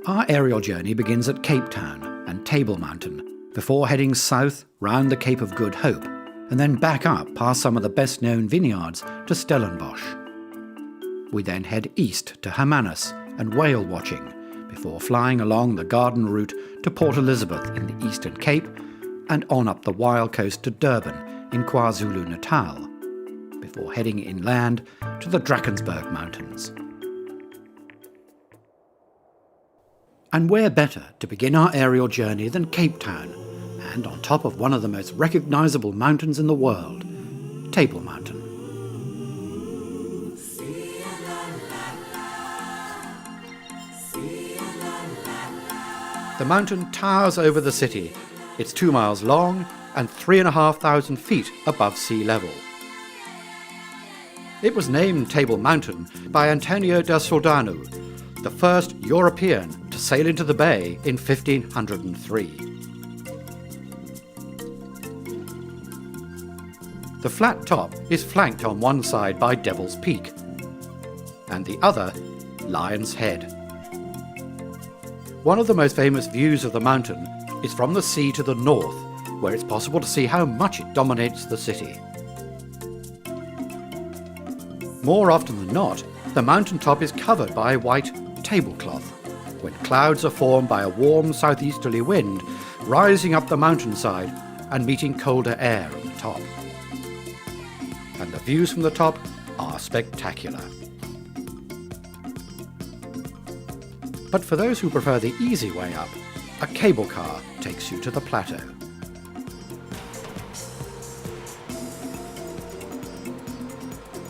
Our aerial journey begins at Cape Town and Table Mountain, before heading south round the Cape of Good Hope, and then back up past some of the best-known vineyards to Stellenbosch. We then head east to Hermanus and whale watching, before flying along the garden route to Port Elizabeth in the Eastern Cape, and on up the wild coast to Durban in KwaZulu-Natal, before heading inland to the Drakensberg Mountains. And where better to begin our aerial journey than Cape Town, and on top of one of the most recognisable mountains in the world, Table Mountain. The mountain towers over the city. It's 2 miles long and 3,500 feet above sea level. It was named Table Mountain by Antonio da Soldano, the first European to sail into the bay in 1503. The flat top is flanked on one side by Devil's Peak, and the other, Lion's Head. One of the most famous views of the mountain is from the sea to the north, where it's possible to see how much it dominates the city. More often than not, the mountaintop is covered by a white tablecloth, when clouds are formed by a warm southeasterly wind rising up the mountainside and meeting colder air at the top. And the views from the top are spectacular. But for those who prefer the easy way up, a cable car takes you to the plateau.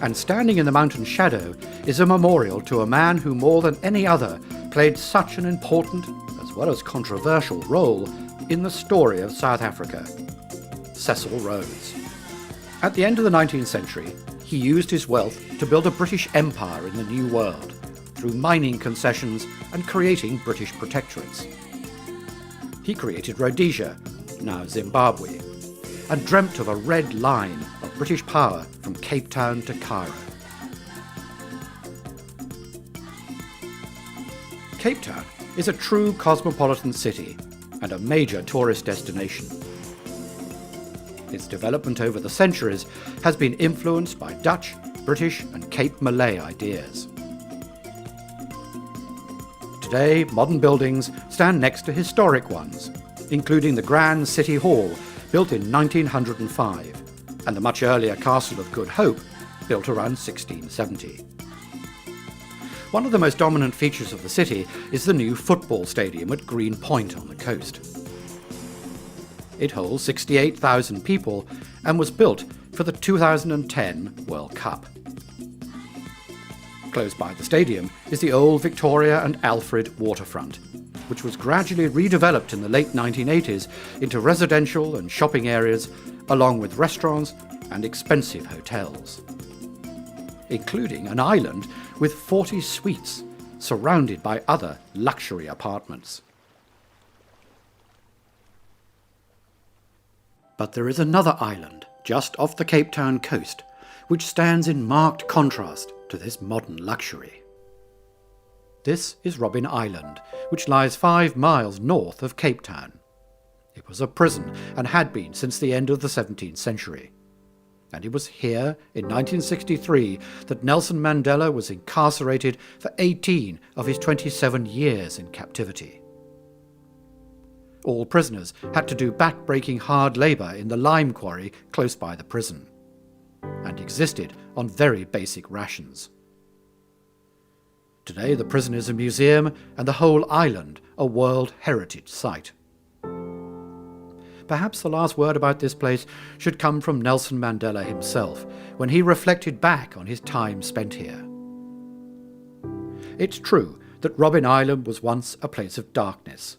And standing in the mountain's shadow is a memorial to a man who more than any other played such an important, as well as controversial, role in the story of South Africa, Cecil Rhodes. At the end of the 19th century, he used his wealth to build a British empire in the New World, through mining concessions and creating British protectorates. He created Rhodesia, now Zimbabwe, and dreamt of a red line of British power from Cape Town to Cairo. Cape Town is a true cosmopolitan city and a major tourist destination. Its development over the centuries has been influenced by Dutch, British and Cape Malay ideas. Today, modern buildings stand next to historic ones, including the Grand City Hall, built in 1905, and the much earlier Castle of Good Hope, built around 1670. One of the most dominant features of the city is the new football stadium at Green Point on the coast. It holds 68,000 people and was built for the 2010 World Cup. Close by the stadium is the old Victoria and Alfred waterfront, which was gradually redeveloped in the late 1980s into residential and shopping areas, along with restaurants and expensive hotels, including an island with 40 suites surrounded by other luxury apartments. But there is another island just off the Cape Town coast, which stands in marked contrast to this modern luxury. This is Robben Island, which lies 5 miles north of Cape Town. It was a prison and had been since the end of the 17th century. And it was here, in 1963, that Nelson Mandela was incarcerated for 18 of his 27 years in captivity. All prisoners had to do back-breaking hard labour in the lime quarry close by the prison, and existed on very basic rations. Today the prison is a museum and the whole island a World Heritage Site. Perhaps the last word about this place should come from Nelson Mandela himself, when he reflected back on his time spent here. It's true that Robben Island was once a place of darkness,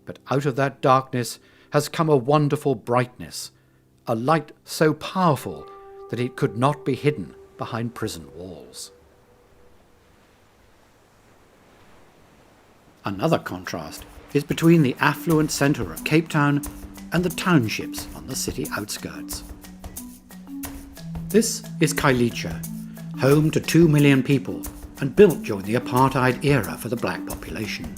but out of that darkness has come a wonderful brightness, a light so powerful that it could not be hidden behind prison walls. Another contrast is between the affluent centre of Cape Town and the townships on the city outskirts. This is Khayelitsha, home to 2 million people and built during the apartheid era for the black population.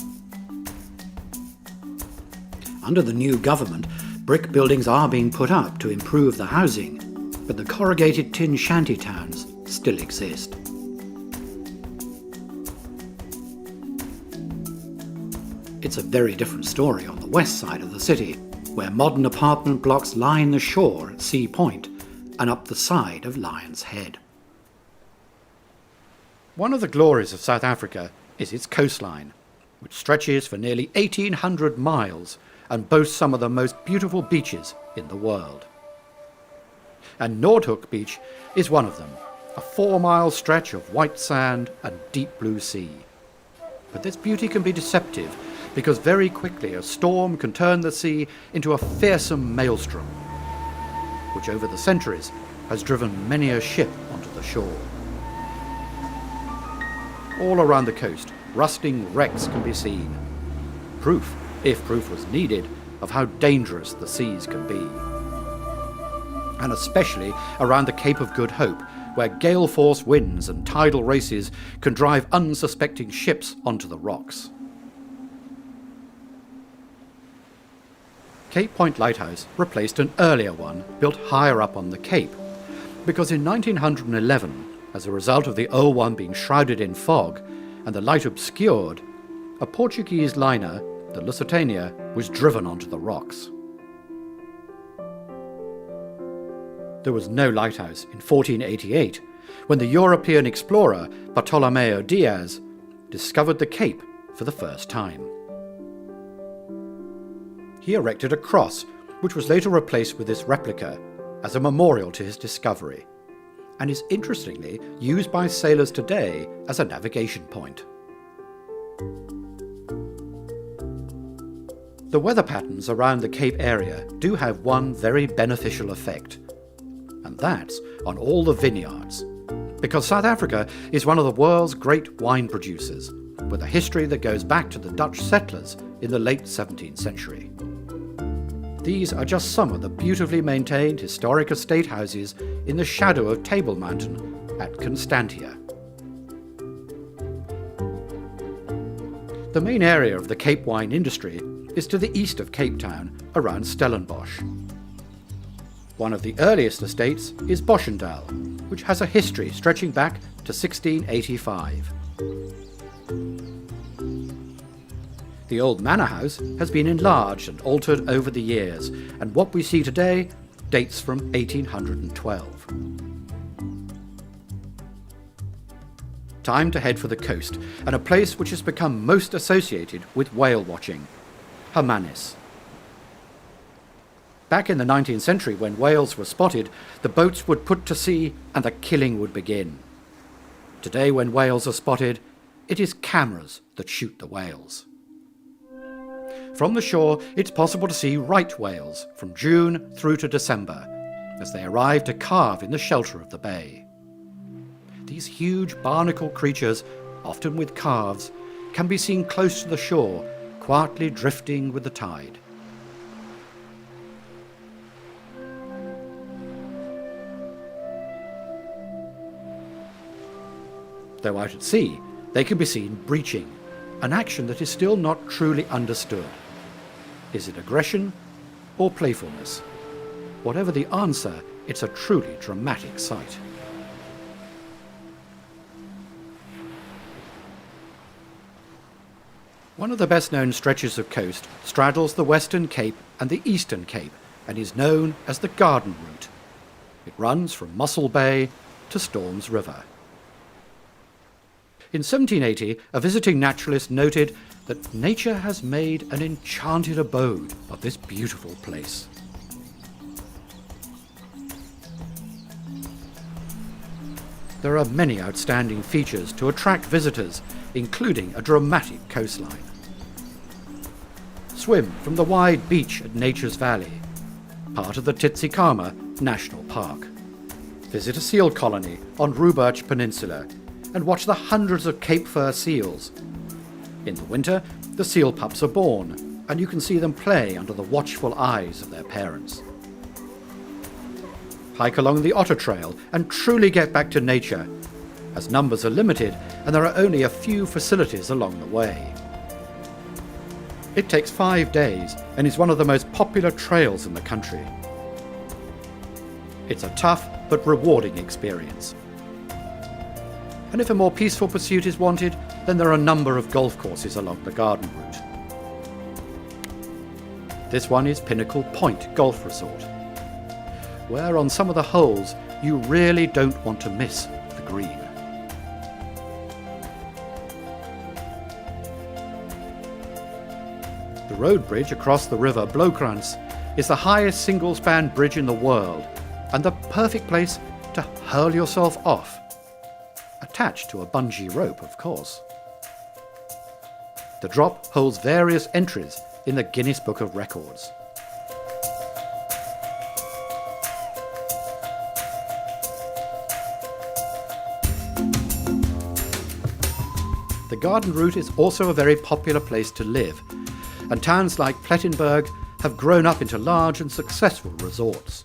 Under the new government, brick buildings are being put up to improve the housing, but the corrugated tin shanty towns still exist. It's a very different story on the west side of the city, where modern apartment blocks line the shore at Sea Point and up the side of Lion's Head. One of the glories of South Africa is its coastline, which stretches for nearly 1,800 miles and boasts some of the most beautiful beaches in the world. And Noordhoek Beach is one of them, a 4-mile stretch of white sand and deep blue sea. But this beauty can be deceptive, because very quickly a storm can turn the sea into a fearsome maelstrom, which over the centuries has driven many a ship onto the shore. All around the coast, rusting wrecks can be seen. Proof, if proof was needed, of how dangerous the seas can be. And especially around the Cape of Good Hope, where gale-force winds and tidal races can drive unsuspecting ships onto the rocks. Cape Point Lighthouse replaced an earlier one built higher up on the Cape, because in 1911, as a result of the old one being shrouded in fog and the light obscured, a Portuguese liner, the Lusitania, was driven onto the rocks. There was no lighthouse in 1488, when the European explorer Bartolomeo Diaz discovered the Cape for the first time. He erected a cross, which was later replaced with this replica as a memorial to his discovery, and is interestingly used by sailors today as a navigation point. The weather patterns around the Cape area do have one very beneficial effect, and that's on all the vineyards, because South Africa is one of the world's great wine producers, with a history that goes back to the Dutch settlers in the late 17th century. These are just some of the beautifully maintained historic estate houses in the shadow of Table Mountain at Constantia. The main area of the Cape wine industry is to the east of Cape Town, around Stellenbosch. One of the earliest estates is Boschendal, which has a history stretching back to 1685. The old manor house has been enlarged and altered over the years, and what we see today dates from 1812. Time to head for the coast, and a place which has become most associated with whale watching, Hermanus. Back in the 19th century, when whales were spotted, the boats would put to sea and the killing would begin. Today, when whales are spotted, it is cameras that shoot the whales. From the shore, it's possible to see right whales from June through to December, as they arrive to calve in the shelter of the bay. These huge barnacle creatures, often with calves, can be seen close to the shore, quietly drifting with the tide. Though out at sea, they can be seen breaching, an action that is still not truly understood. Is it aggression or playfulness? Whatever the answer, it's a truly dramatic sight. One of the best-known stretches of coast straddles the Western Cape and the Eastern Cape and is known as the Garden Route. It runs from Mossel Bay to Storms River. In 1780, a visiting naturalist noted that nature has made an enchanted abode of this beautiful place. There are many outstanding features to attract visitors, including a dramatic coastline. Swim from the wide beach at Nature's Valley, part of the Tsitsikamma National Park. Visit a seal colony on Rupert Peninsula and watch the hundreds of Cape Fur seals. In the winter, the seal pups are born, and you can see them play under the watchful eyes of their parents. Hike along the Otter Trail and truly get back to nature, as numbers are limited and there are only a few facilities along the way. It takes 5 days and is one of the most popular trails in the country. It's a tough but rewarding experience. And if a more peaceful pursuit is wanted, then there are a number of golf courses along the garden route. This one is Pinnacle Point Golf Resort, where on some of the holes you really don't want to miss the green. The road bridge across the river Blokranz is the highest single-span bridge in the world and the perfect place to hurl yourself off, attached to a bungee rope, of course. The drop holds various entries in the Guinness Book of Records. The garden route is also a very popular place to live, and towns like Plettenberg have grown up into large and successful resorts.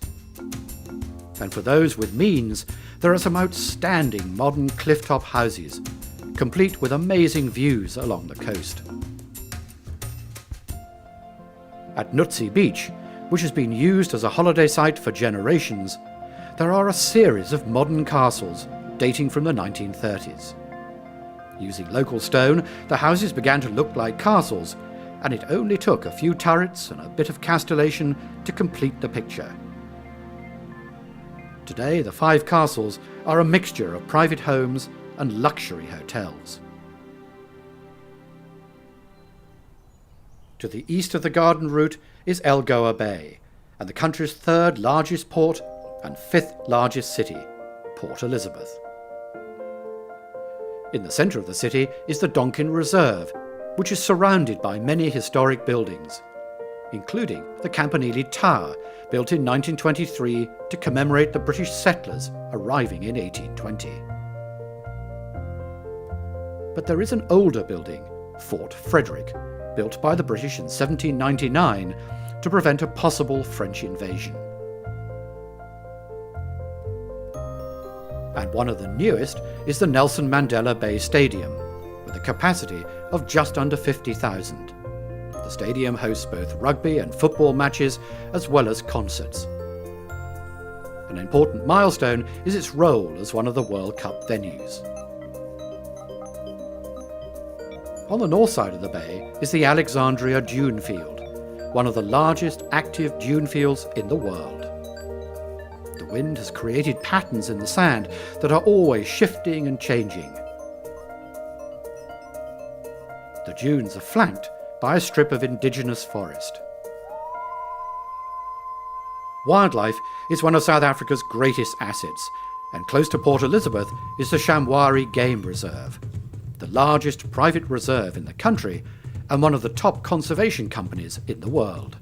And for those with means, there are some outstanding modern clifftop houses, complete with amazing views along the coast. At Nutsi Beach, which has been used as a holiday site for generations, there are a series of modern castles dating from the 1930s. Using local stone, the houses began to look like castles, and it only took a few turrets and a bit of castellation to complete the picture. Today, the 5 castles are a mixture of private homes and luxury hotels. To the east of the garden route is Algoa Bay, and the country's 3rd largest port and 5th largest city, Port Elizabeth. In the centre of the city is the Donkin Reserve, which is surrounded by many historic buildings, including the Campanile Tower, built in 1923 to commemorate the British settlers arriving in 1820. But there is an older building, Fort Frederick, built by the British in 1799 to prevent a possible French invasion. And one of the newest is the Nelson Mandela Bay Stadium, with a capacity of just under 50,000. The stadium hosts both rugby and football matches, as well as concerts. An important milestone is its role as one of the World Cup venues. On the north side of the bay is the Alexandria Dune Field, one of the largest active dune fields in the world. The wind has created patterns in the sand that are always shifting and changing. The dunes are flanked by a strip of indigenous forest. Wildlife is one of South Africa's greatest assets, and close to Port Elizabeth is the Shamwari Game Reserve, the largest private reserve in the country and one of the top conservation companies in the world.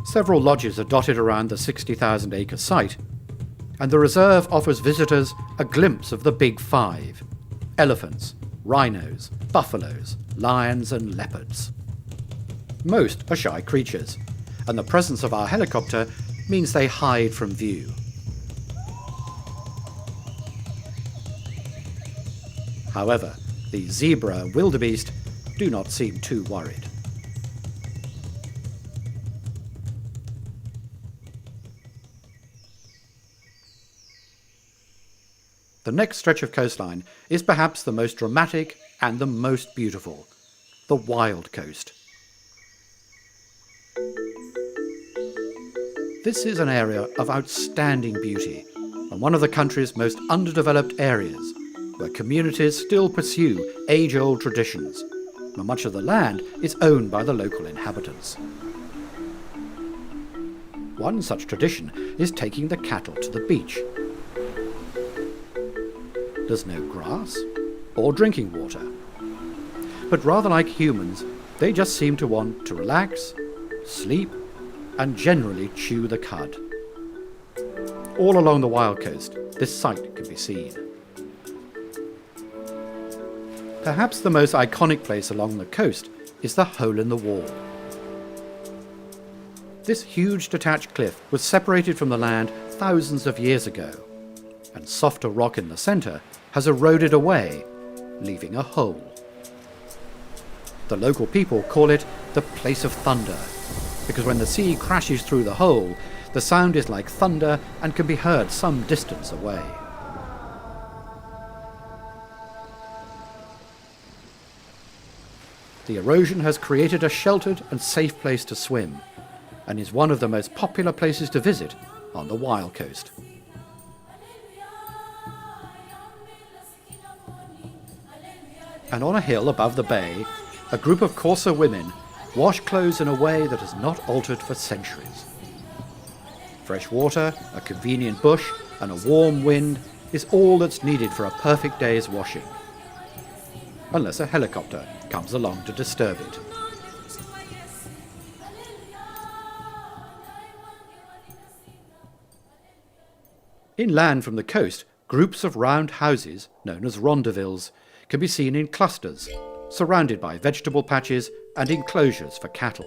Several lodges are dotted around the 60,000-acre site, and the reserve offers visitors a glimpse of the Big Five: elephants, rhinos, buffaloes, lions and leopards. Most are shy creatures, and the presence of our helicopter means they hide from view. However, the zebra and wildebeest do not seem too worried. The next stretch of coastline is perhaps the most dramatic and the most beautiful, the Wild Coast. This is an area of outstanding beauty and one of the country's most underdeveloped areas, where communities still pursue age-old traditions, and much of the land is owned by the local inhabitants. One such tradition is taking the cattle to the beach. There's no grass or drinking water, but rather like humans, they just seem to want to relax, sleep, and generally chew the cud. All along the Wild Coast, this sight can be seen. Perhaps the most iconic place along the coast is the Hole in the Wall. This huge detached cliff was separated from the land thousands of years ago, and softer rock in the centre has eroded away, leaving a hole. The local people call it the Place of Thunder, because when the sea crashes through the hole, the sound is like thunder and can be heard some distance away. The erosion has created a sheltered and safe place to swim, and is one of the most popular places to visit on the Wild Coast. And on a hill above the bay, a group of Corsa women wash clothes in a way that has not altered for centuries. Fresh water, a convenient bush, and a warm wind is all that's needed for a perfect day's washing. Unless a helicopter comes along to disturb it. Inland from the coast, groups of round houses, known as rondavilles, can be seen in clusters, surrounded by vegetable patches and enclosures for cattle.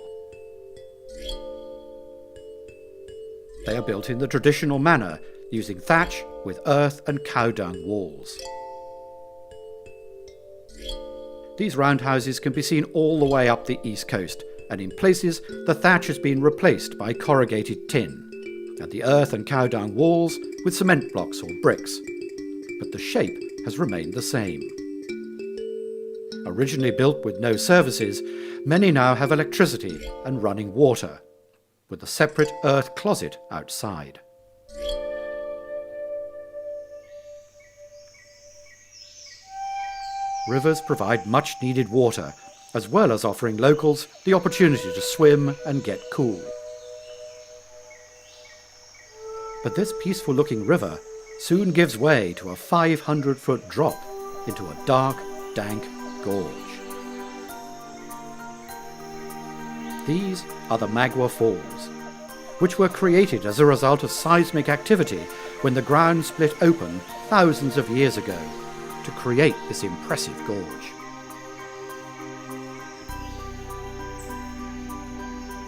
They are built in the traditional manner, using thatch with earth and cow dung walls. These roundhouses can be seen all the way up the east coast, and in places the thatch has been replaced by corrugated tin, and the earth and cow dung walls with cement blocks or bricks, but the shape has remained the same. Originally built with no services, many now have electricity and running water, with a separate earth closet outside. Rivers provide much needed water, as well as offering locals the opportunity to swim and get cool. But this peaceful-looking river soon gives way to a 500-foot drop into a dark, dank gorge. These are the Magua Falls, which were created as a result of seismic activity when the ground split open thousands of years ago to create this impressive gorge.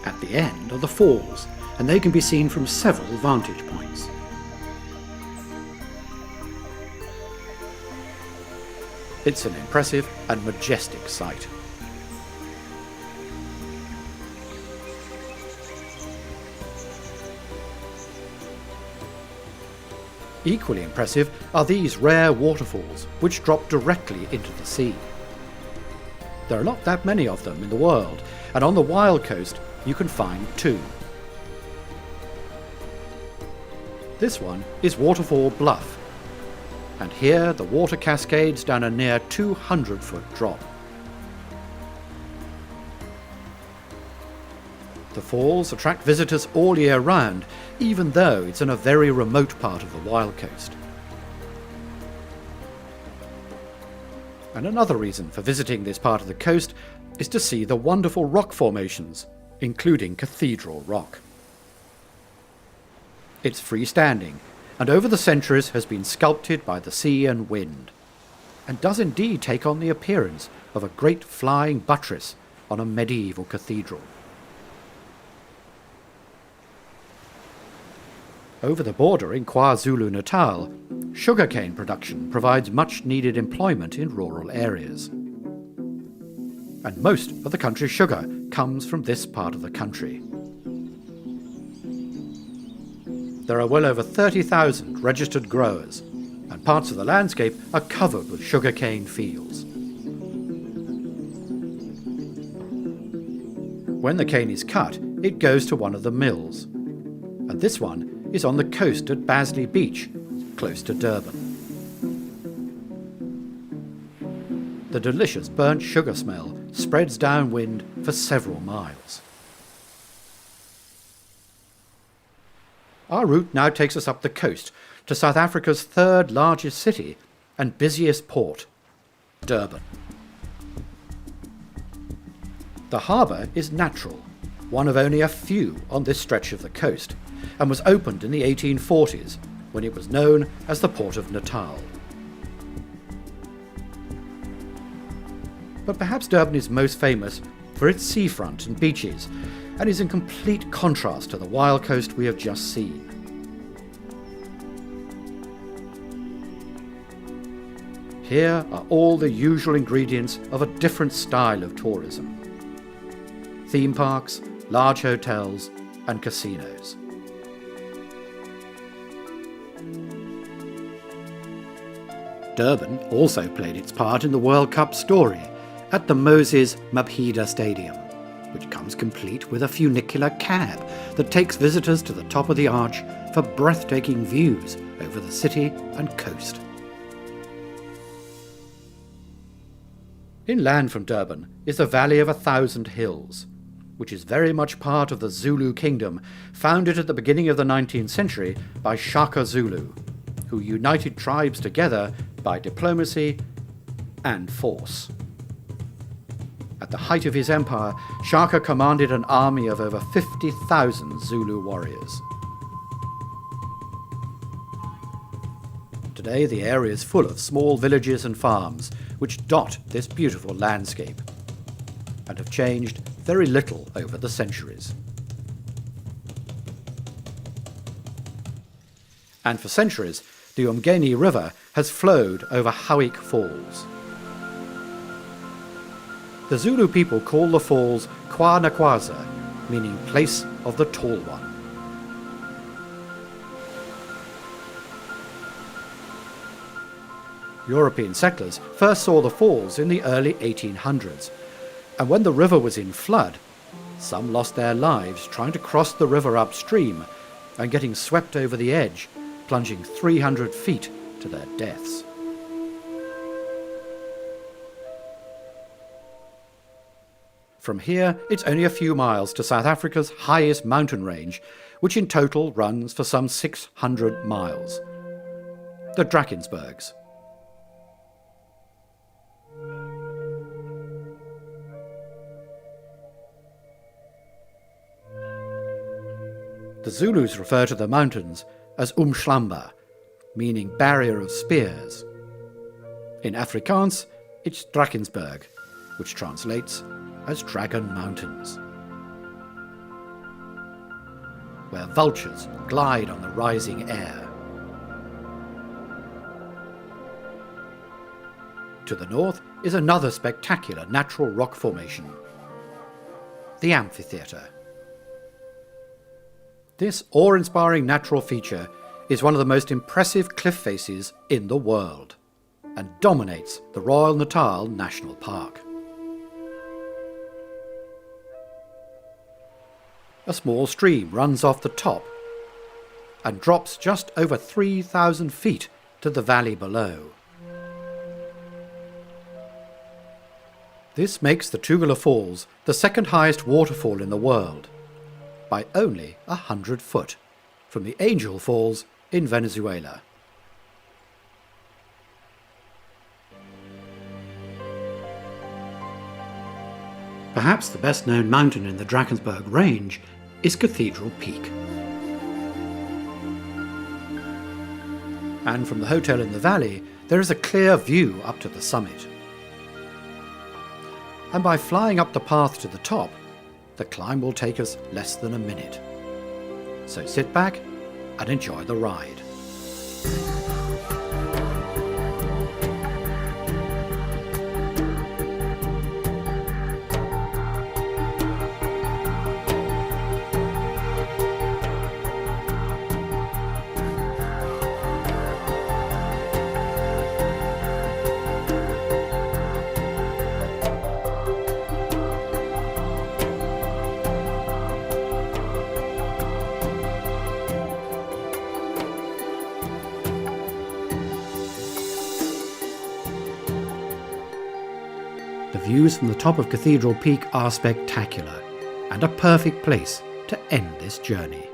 At the end are the falls, and they can be seen from several vantage points. It's an impressive and majestic sight. Equally impressive are these rare waterfalls, which drop directly into the sea. There are not that many of them in the world, and on the Wild Coast you can find two. This one is Waterfall Bluff, and here the water cascades down a near 200-foot drop. The falls attract visitors all year round, even though it's in a very remote part of the Wild Coast. And another reason for visiting this part of the coast is to see the wonderful rock formations, including Cathedral Rock. It's freestanding, and over the centuries has been sculpted by the sea and wind, and does indeed take on the appearance of a great flying buttress on a medieval cathedral. Over the border in KwaZulu-Natal, sugarcane production provides much needed employment in rural areas. And most of the country's sugar comes from this part of the country. There are well over 30,000 registered growers, and parts of the landscape are covered with sugarcane fields. When the cane is cut, it goes to one of the mills, and this one is on the coast at Basley Beach, close to Durban. The delicious burnt sugar smell spreads downwind for several miles. Our route now takes us up the coast to South Africa's third largest city and busiest port, Durban. The harbour is natural, one of only a few on this stretch of the coast, and was opened in the 1840s when it was known as the Port of Natal. But perhaps Durban is most famous for its seafront and beaches, and is in complete contrast to the wild coast we have just seen. Here are all the usual ingredients of a different style of tourism: theme parks, large hotels and casinos. Durban also played its part in the World Cup story at the Moses Mabhida Stadium, which comes complete with a funicular cab that takes visitors to the top of the arch for breathtaking views over the city and coast. Inland from Durban is the Valley of 1,000 Hills, which is very much part of the Zulu kingdom, founded at the beginning of the 19th century by Shaka Zulu, who united tribes together by diplomacy and force. At the height of his empire, Shaka commanded an army of over 50,000 Zulu warriors. Today the area is full of small villages and farms which dot this beautiful landscape and have changed very little over the centuries. And for centuries, the Umgeni River has flowed over Howick Falls. The Zulu people call the falls Kwanakwaza, meaning place of the tall one. European settlers first saw the falls in the early 1800s, and when the river was in flood, some lost their lives trying to cross the river upstream and getting swept over the edge, plunging 300 feet to their deaths. From here, it's only a few miles to South Africa's highest mountain range, which in total runs for some 600 miles. The Drakensbergs. The Zulus refer to the mountains as Umhlanga, meaning barrier of spears. In Afrikaans, it's Drakensberg, which translates as Dragon Mountains, where vultures glide on the rising air. To the north is another spectacular natural rock formation, the amphitheatre. This awe-inspiring natural feature is one of the most impressive cliff faces in the world and dominates the Royal Natal National Park. A small stream runs off the top and drops just over 3,000 feet to the valley below. This makes the Tugela Falls the second highest waterfall in the world, by only 100 foot, from the Angel Falls in Venezuela. Perhaps the best known mountain in the Drakensberg range is Cathedral Peak. And from the hotel in the valley, there is a clear view up to the summit. And by flying up the path to the top, the climb will take us less than a minute. So sit back and enjoy the ride. The views from the top of Cathedral Peak are spectacular and a perfect place to end this journey.